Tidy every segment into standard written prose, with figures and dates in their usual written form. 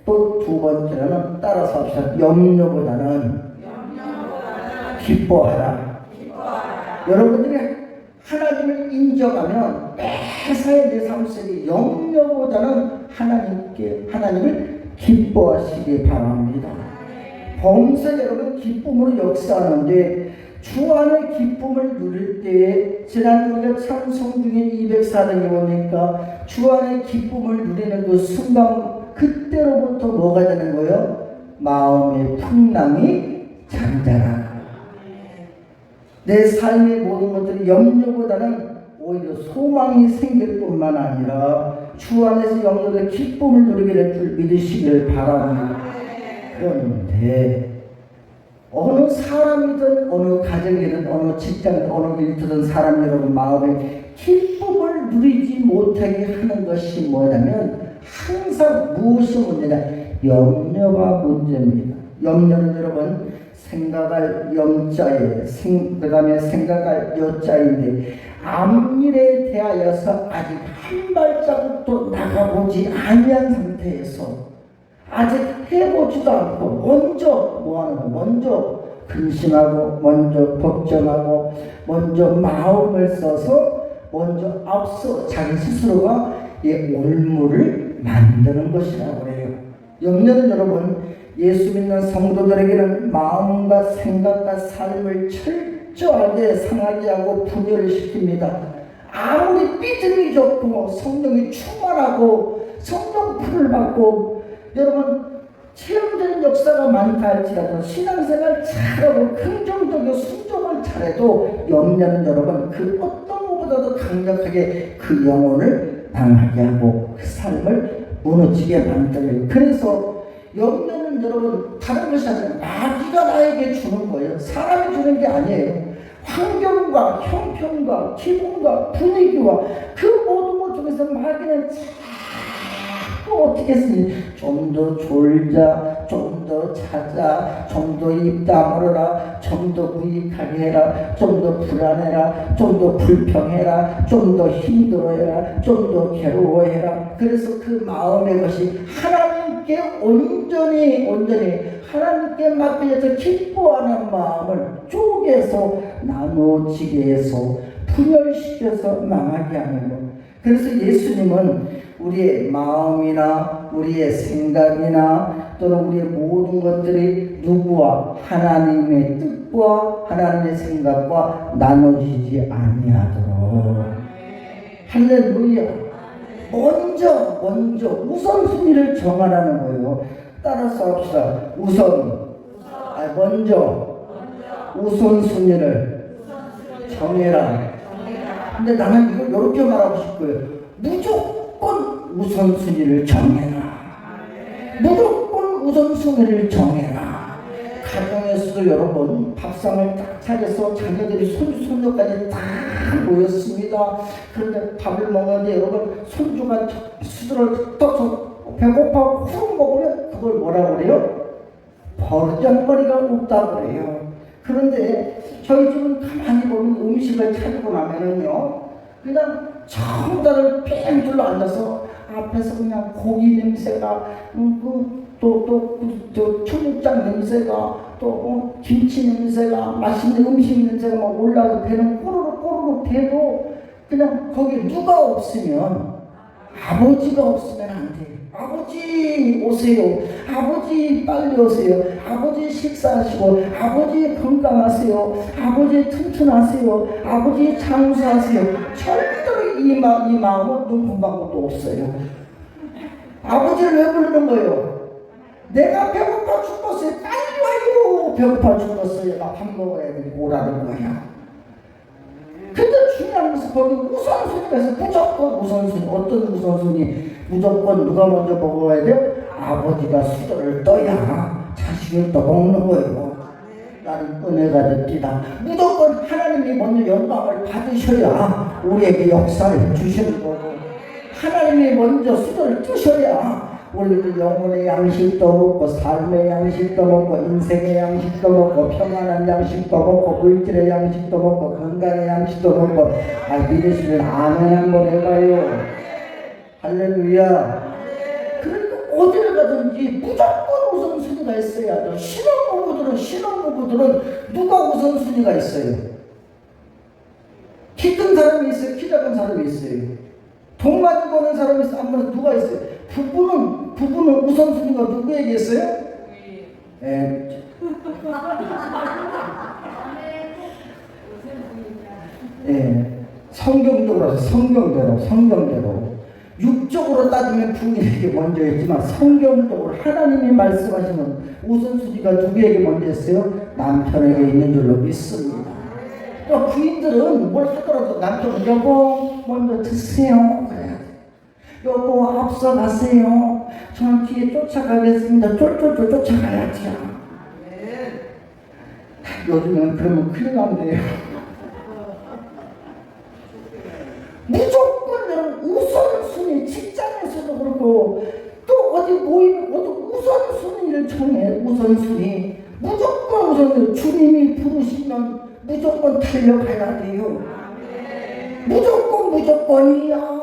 또 두 번째로는 따라서 합시다. 염려보다는 기뻐하라. 여러분들이 하나님을 인정하면 매사에 내 삶 속에 염려보다는 하나님을 기뻐하시기 바랍니다. 범사 여러분 기쁨으로 역사하는데 주 안의 기쁨을 누릴 때에 지난 우리가 찬송 중에 204등에 보니까 주 안의 기쁨을 누리는 그 순간 그때로부터 뭐가 되는 거예요? 마음의 풍랑이 잔잔하고 내 삶의 모든 것들이 염려보다는 오히려 소망이 생길 뿐만 아니라 주 안에서 영혼의 기쁨을 누리게 될 줄 믿으시길 바랍니다. 그런데 어느 사람이든 어느 가정이든 어느 직장이든 어느 일터든 사람 여러분 마음에 기쁨을 누리지 못하게 하는 것이 뭐냐면 항상 무엇이 문제냐? 염려가 문제입니다. 염려는 여러분 생각할 염자에 그 다음에 생각할 여자인데 앞일에 대하여서 아직 한 발자국도 나가보지 아니한 상태에서 아직 해보지도 않고 먼저 뭐하는 거? 먼저 근심하고 먼저 걱정하고 먼저 마음을 써서 먼저 앞서 자기 스스로가 올무를 만드는 것이라고 해요. 염려는 여러분 예수 믿는 성도들에게는 마음과 생각과 삶을 철저하게 상하게 하고 분열을 시킵니다. 아무리 믿음이 좋고 성령이 충만하고 성령 풀을 받고 여러분 체험되는 역사가 많다 할지라도 신앙생활 잘하고 긍정적이고 순종을 잘해도 염려는 여러분 그 어떤 것보다도 강력하게 그 영혼을 당하게 하고 그 삶을 무너지게 만들어요. 그래서 염려는 여러분 다른 것이 아니라 마귀가 나에게 주는 거예요. 사람이 주는 게 아니에요. 환경과 형편과 기분과 분위기와 그 모든 것 중에서 마귀는 자꾸 어떻게 했으니 좀 더 졸자, 좀 더 자자, 좀 더 입 다물어라, 좀 더 무익하게 해라, 좀 더 불안해라, 좀 더 불평해라, 좀 더 힘들어해라, 좀 더 괴로워해라. 그래서 그 마음의 것이 하나님께 온전히 하나님께 맡겨져서 기뻐하는 마음을 쪼개서 나누어지게 해서 분열시켜서 망하게 하는 것. 그래서 예수님은 우리의 마음이나 우리의 생각이나 또는 우리의 모든 것들이 누구와 하나님의 뜻과 하나님의 생각과 나눠지지 아니하도록 할렐루야. 먼저 우선순위를 정하라는 거예요. 따라서 합시다. 먼저 우선순위를 정해라. 근데 나는 이걸 이렇게 말하고 싶고요. 무조건 우선순위를 정해라. 무조건 우선순위를 정해라. 가정에서도 여러분 밥상을 딱 차려서 자녀들이 손주까지 다 모였습니다. 그런데 밥을 먹는데 여러분 손주가 수저를 떠서 배고파 훅 먹으면 그걸 뭐라고 그래요? 버르장머리가 없다고 그래요. 그런데 저희 집은 가만히 보면 음식을 차리고 나면은요 그냥 전부 다들 뺑 둘러 앉아서 앞에서 그냥 고기 냄새가 또 청국장 냄새가 또 김치 냄새가 맛있는 음식 냄새가 막 올라서 배는 꼬르륵 대도 그냥 거기 누가 없으면 아버지가 없으면 안 돼. 아버지 오세요. 아버지 빨리 오세요. 아버지 식사하시고 아버지 건강하세요. 아버지 튼튼하세요. 아버지 장수하세요. 절대로 이 마음은 눈 금방 것도 없어요. 아버지를 왜 부르는 거예요? 내가 배고파 죽었어요. 빨리 와요. 배고파 죽었어요. 나 밥 먹어야 돼. 오라는 거야. 근데 중요한 것은 거기 우선순위에서 무조건 우선순위. 어떤 우선순위? 무조건 누가 먼저 먹어야 돼요? 아버지가 수저를 떠야 자식을 떠먹는 거예요. 나는 은혜가 됩니다. 무조건 하나님이 먼저 영광을 받으셔야 우리에게 역사를 주시는 거고 하나님이 먼저 수저를 뜨셔야 우리도 영혼의 양식도 먹고 삶의 양식도 먹고 인생의 양식도 먹고 평안한 양식도 먹고 물질의 양식도 먹고 건강의 양식도 먹고 믿으시면 아멘 한번 해봐요. 할렐루야. 그러니까 어디를 어딜 가든지 무조건 우선순위가 있어야 돼. 신혼부부들은 누가 우선순위가 있어요? 키 큰 사람이 있어요? 키 작은 사람이 있어요? 돈 많이 버는 사람이 있어요? 안 버는 누가 있어요? 부부는 우선순위가 누구에게 있어요? 예. 예. 성경대로 육적으로 따지면 부인에게 먼저 했지만 성경적으로 하나님이 말씀하시는 우선순위가 누구에게 먼저 했어요? 남편에게 있는 줄로 믿습니다. 또 부인들은 뭘 하더라도 남편은 여보 먼저 드세요. 여보 앞서 가세요. 저는 뒤에 쫓아가겠습니다. 쫄쫄쫄 쫓아가야지요. 요즘은 그러면 큰일 난대요. 무조건 여러분 우선순위, 직장에서도 그렇고 또 어디 모이면 모두 우선순위를 정해. 우선순위 무조건 우선순위. 주님이 부르시면 무조건 달려가야 돼요. 무조건이야.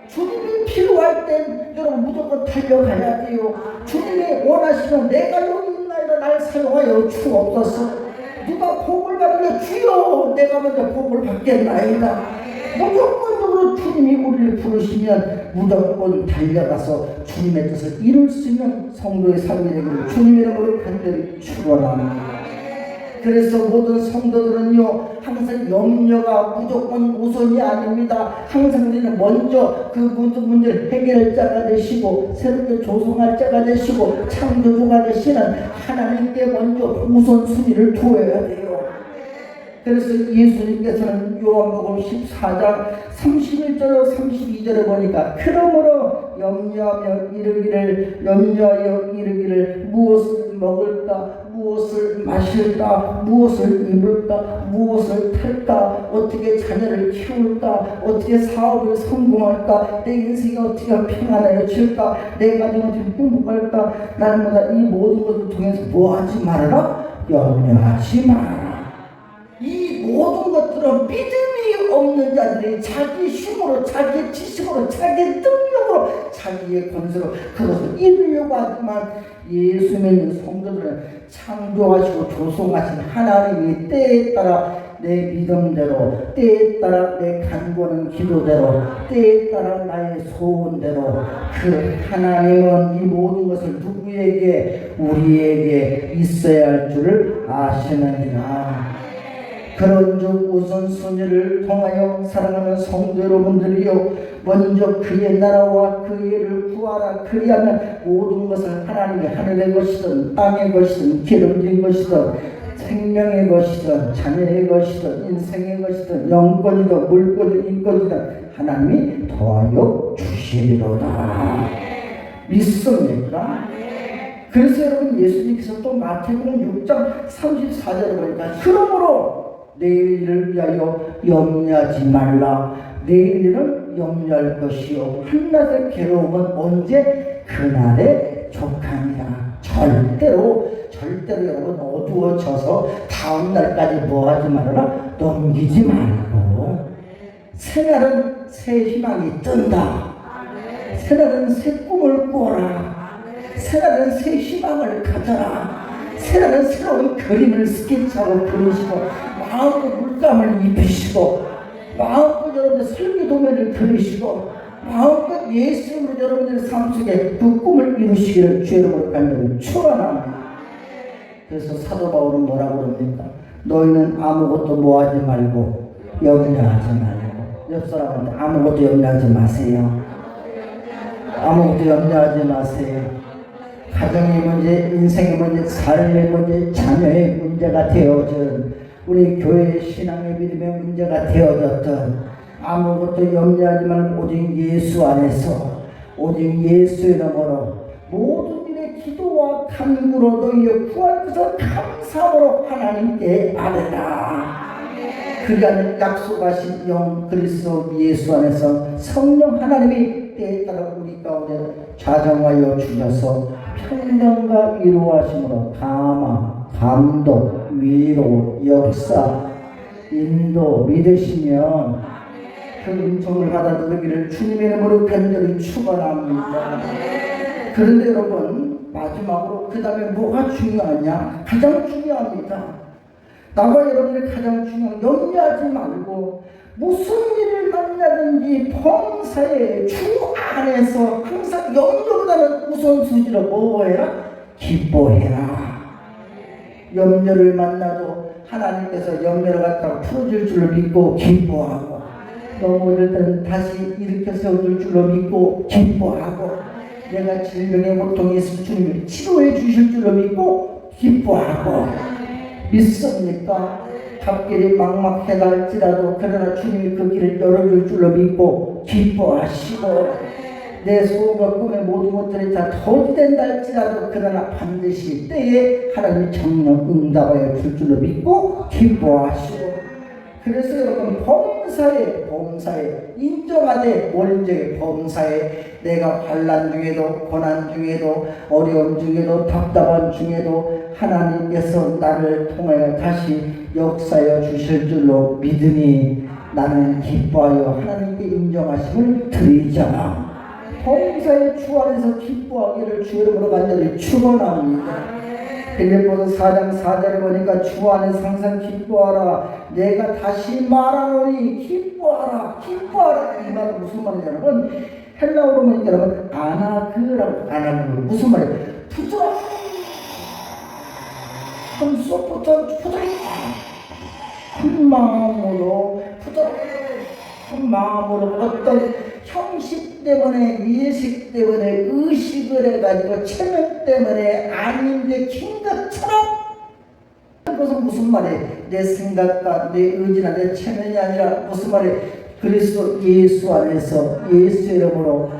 주님이 필요할 땐 여러분 무조건 달려가야 돼요. 주님이 원하시면 내가 여기 있나이다 날 사용하여 주옵소서. 누가 복을 받으려 주여 내가 먼저 복을 받겠나이다. 무조건적으로 주님이 우리를 부르시면 무조건 달려가서 주님의 뜻을 이룰 수 있는 성도의 삶이 되기를 주님의 이름으로 간절히 축원합니다. 그래서 모든 성도들은요 항상 염려가 무조건 우선이 아닙니다. 항상 우리는 먼저 그 모든 문제를 해결할 자가 되시고 새롭게 조성할 자가 되시고 창조주가 되시는 하나님께 먼저 우선순위를 두어야 돼요. 그래서 예수님께서는 요한복음 14장 31절로 32절에 보니까 그러므로 염려하여 이르기를 무엇을 먹을까 무엇을 마실까 무엇을 입을까 무엇을 탈까 어떻게 자녀를 키울까 어떻게 사업을 성공할까 내 인생이 어떻게 평안해질까 내 가정이 어떻게 행복할까 날마다 이 모든 것을 통해서 뭐하지 말아라? 염려하지 말아라. 이 모든 것들은 믿음이 없는 자들이 자기 힘으로 자기 지식으로 자기 능력으로 자기의 권세로 그것을 이루려고 하지만 예수 믿는 성도들은 창조하시고 조성하신 하나님이 때에 따라 내 믿음대로 때에 따라 내 간구하는 기도대로 때에 따라 나의 소원대로 그 하나님은 이 모든 것을 누구에게 우리에게 있어야 할 줄을 아시느니라. 그런즉 우선순위를 통하여 사랑하는 성도 여러분들이요 먼저 그의 나라와 그의 일을 구하라. 그리하면 모든 것을 하나님이 하늘의 것이든 땅의 것이든 기름진 것이든 생명의 것이든 자녀의 것이든 인생의 것이든 영권이든 물권이든 인권이든 하나님이 더하여 주시리로다. 믿습니까? 그래서 여러분 예수님께서 또 마태복음 6장 34절에 보니까 그러므로 내일 일을 위하여 염려하지 말라. 내일 일은 염려할 것이요 한낮의 괴로움은 언제? 그날에 족하니라. 절대로 여러분 어두워져서 다음 날까지 뭐하지 말아라. 넘기지 말고 새날은 새 희망이 뜬다. 새날은 새 꿈을 꾸어라. 새날은 새 희망을 가져라. 새날은 새로운 그림을 스케치하고 그리시고 마음껏 물감을 입히시고 마음껏 여러분들 설계도면을 그리시고 마음껏 예수님으로 여러분들의 삶 속에 그 꿈을 이루시기를 주의 이름으로 간절히 축원합니다. 그래서 사도 바울은 뭐라고 그럽니까? 너희는 아무것도 뭐하지 말고 염려하지 말고 옆 사람한테 아무것도 염려하지 마세요. 아무것도 염려하지 마세요. 가정의 문제, 인생의 문제, 삶의 문제, 자녀의 문제가 되어진 우리 교회의 신앙의 믿음의 문제가 되어졌던 아무것도 염려하지 말고 오직 예수 안에서 오직 예수의 이름으로 모든 일의 기도와 간구로 너희의 구할 것을 감사함으로 하나님께 아뢰라. 그가 약속하신 영 그리스도 예수 안에서 성령 하나님이 때에 따라 우리 가운데 좌정하여 주셔서 평강과 위로하심으로 감화, 감동, 위로, 역사, 인도 믿으시면 그 은총을 받아들이기를 주님의 이름으로 간절히 축원합니다. 그런데 여러분, 마지막으로 그 다음에 뭐가 중요하냐? 가장 중요합니다. 나와 여러분이 가장 중요한, 염려하지 말고 무슨 일을 만나든지 범사에 주 안에서 항상 염려보다는 우선순위로 뭐 해라? 기뻐해라. 염려를 만나도 하나님께서 염려를 갖다가 풀어줄 줄로 믿고 기뻐하고, 넘어질 때는 다시 일으켜 세워줄 줄로 믿고 기뻐하고, 내가 질병의 고통이 있으면 주님이 치료해 주실 줄로 믿고 기뻐하고, 믿습니까? 갓길이 막막해다 할지라도 그러나 주님이 그 길을 열어줄 줄로 믿고 기뻐하시고, 내 소원과 꿈의 모든 것들이 다 도움이 된다 할지라도 그러나 반드시 때에 하나님이 정령 응답하여 줄 줄로 믿고 기뻐하시고, 그래서 여러분, 범사에 인정하되 원죄 범사에 내가 환난 중에도 고난 중에도 어려움 중에도 답답한 중에도 하나님께서 나를 통하여 다시 역사여 주실 줄로 믿으니 나는 기뻐하여 하나님께 인정하심을 드리자. 범사에 주 안에서 기뻐하기를 주 이름으로 간절히 축원합니다. 빌립보서 4장 4절에 보니까 주 안에서 항상 기뻐하라. 내가 다시 말하노니 기뻐하라. 기뻐하라. 이 말은 무슨 말이냐 여러분? 헬라어로 보니까 여러분 아나그라고. 아나그 무슨 말이에요? 부드러운 소프트한 부드러운 마음으로, 부드러운 마음으로 어떤 형식 때문에, 미식 때문에, 의식을 해가지고 체면 때문에 아닌데 긴 것처럼, 그것은 무슨 말이에요? 내 생각과 내 의지나 내 체면이 아니라 무슨 말이에요? 그리스도 예수 안에서 예수 이름으로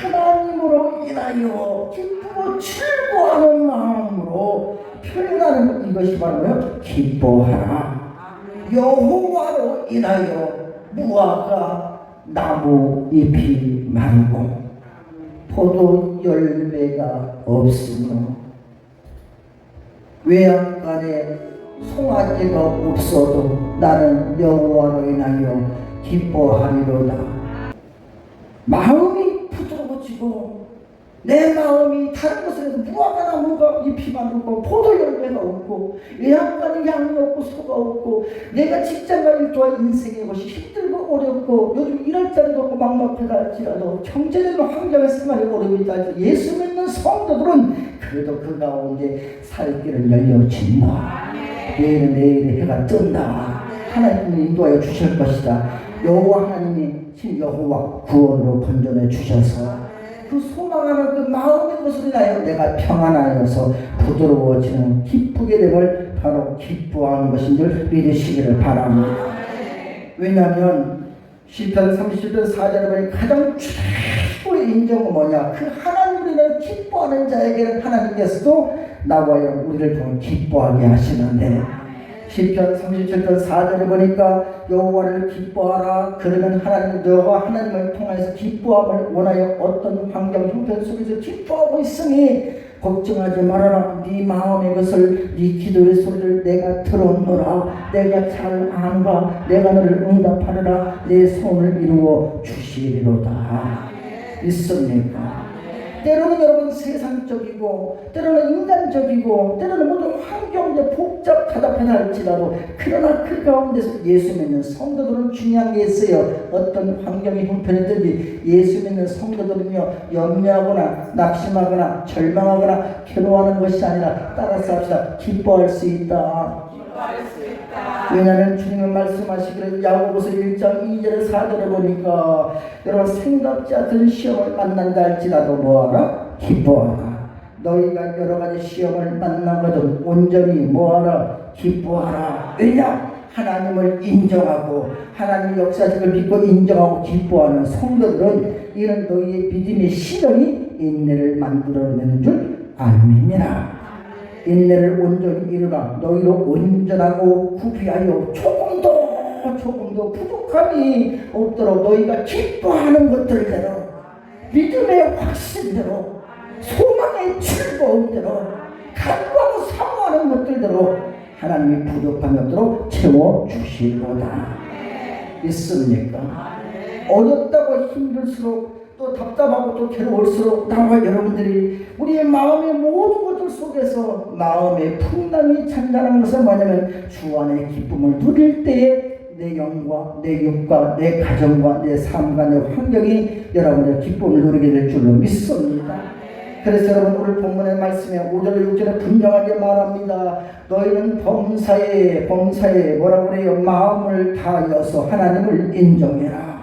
하나님으로 인하여 기쁘고 즐거워하는 마음으로 표현하는 이것이 바로 뭐예요? 기뻐하라. 여호와로 인하여 무화과 나무 잎이 마르고 포도 열매가 없으며 외양간에 송아지가 없어도 나는 여호와로 인하여 기뻐하리로다. 마음이 부드러워지고 내 마음이 다른 것에 대해서 무화과 나무가 잎이 마르고 포도 열매가 없고 외양간에 양이 없고 소가 없고 내가 직장과 일도와 인생의 것이 힘들고 어렵고 요즘 일할 자리도 없고 막막하다 할지라도 경제적인 환경에 생활이 어려움이 있다 할지라도 예수 믿는 성도들은 그래도 그 가운데 살 길을 열려진다. 내일은 내일의 해가 뜬다. 하나님이 인도하여 주실 것이다. 여호와 하나님이 신 여호와 구원으로 건져내 주셔서 그 소망하는 그 마음의 것을 인하여 내가 평안하여서 부드러워지는 기쁘게 됨을 바로 기뻐하는 것인 줄 믿으시기를 바랍니다. 왜냐하면 시편 30편 4절에 보니 가장 최고의 인정은 뭐냐? 그 하나님을 인하여 기뻐하는 자에게는 하나님께서도 나와 우리를 통해 기뻐하게 하시는데, 시편 37편 4절에 보니까 여호와를 기뻐하라. 그러면 하나님, 너가 하나님을 통해서 기뻐함을 원하여 어떤 환경 형편 속에서 기뻐하고 있으니 걱정하지 말아라. 네 마음의 것을, 네 기도의 소리를 내가 들었노라. 내가 잘 안가. 내가 너를 응답하리라. 내 소원을 이루어 주시리로다. 있습니까? 때로는 여러분 세상적이고 때로는 인간적이고 때로는 모든 환경이 복잡하다 할지라도 그러나 그 가운데서 예수 믿는 성도들은 중요한 게 있어요. 어떤 환경이 형편이든지 예수 믿는 성도들은요, 염려하거나 낙심하거나 절망하거나 괴로워하는 것이 아니라 따라서 합시다. 기뻐할 수 있다. 왜냐하면 주님은 말씀하시기를 야고보서 1장 2절 4절을 보니까 여러분 생각지 않던 시험을 만난다 할지라도 뭐하라? 기뻐하라. 너희가 여러가지 시험을 만나거든 온전히 뭐하라? 기뻐하라. 왜냐? 하나님을 인정하고 하나님 역사적을 믿고 인정하고 기뻐하는 성도들은 이런 너희의 믿음의 시련이 인내를 만들어내는 줄 알미니라. 인내를 온전히 이루라. 너희로 온전하고 구비하여 조금도 부족함이 없도록 너희가 기뻐하는 것들대로, 믿음의 확신대로, 소망의 즐거움대로, 간구하고 사모하는 것들대로 하나님이 부족함이 없도록 채워주시리로다. 있습니까? 어렵다고 힘들수록 또 답답하고 또 괴로울수록 나와 여러분들이 우리의 마음의 모든 것들 속에서 마음의 풍랑이 찬란한 것은 뭐냐면 주 안의 기쁨을 누릴 때에 내 영과 내 육과 내 가정과 내 삶과 내 환경이 여러분의 기쁨을 누리게 될 줄로 믿습니다. 그래서 여러분 오늘 본문의 말씀에 5절 6절에 분명하게 말합니다. 너희는 범사에 뭐라고 그래요? 마음을 다하여서 하나님을 인정해라.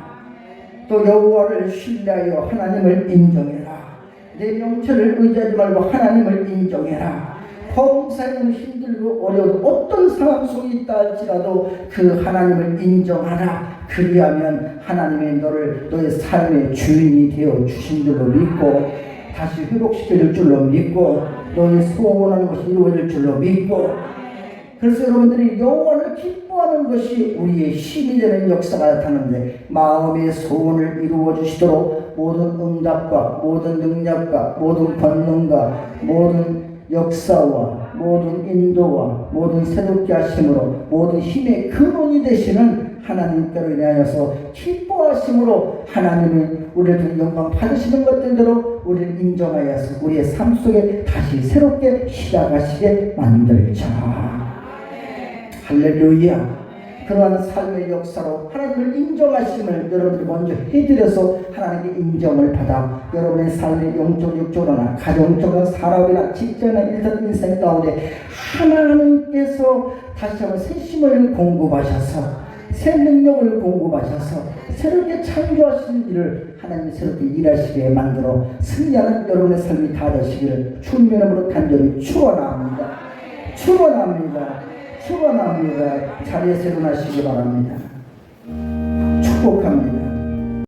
또 여호와를 신뢰하여 하나님을 인정해라. 내 명철을 의지하지 말고 하나님을 인정해라. 범사에는 힘들고 어려운 어떤 상황 속에 있다 할지라도 그 하나님을 인정하라. 그리하면 하나님의 너의 삶의 주인이 되어 주신 줄로 믿고 다시 회복시켜줄 줄로 믿고 너의 소원하는 것이 이루어질 줄로 믿고 그래서 여러분들이 여호와를 기뻐하는 것이 우리의 힘이 되는 역사가 나타나는데 마음의 소원을 이루어 주시도록 모든 응답과 모든 능력과 모든 권능과 모든 역사와 모든 인도와 모든 새롭게 하심으로 모든 힘의 근원이 되시는 하나님께로 인하여서 기뻐하심으로 하나님은 우리를 통해 영광 받으시는 것들대로 우리를 인정하여서 우리의 삶 속에 다시 새롭게 시작하시게 만들자. 할렐루야. 그러한 삶의 역사로 하나님을 인정하심을 여러분들이 먼저 해드려서 하나님의 인정을 받아 여러분의 삶의 영적 육적으로나 가정적으로 산업이나 직장이나 일단 인생 가운데 하나님께서 다시 한번 새 힘을 공급하셔서 새 능력을 공급하셔서 새롭게 창조하신 일을 하나님이 새롭게 일하시게 만들어 승리하는 여러분의 삶이 다 되시기를 주님의 이름으로 간절히 축원합니다. 축원합니다. 자리에서 일어나시기 바랍니다. 축복합니다.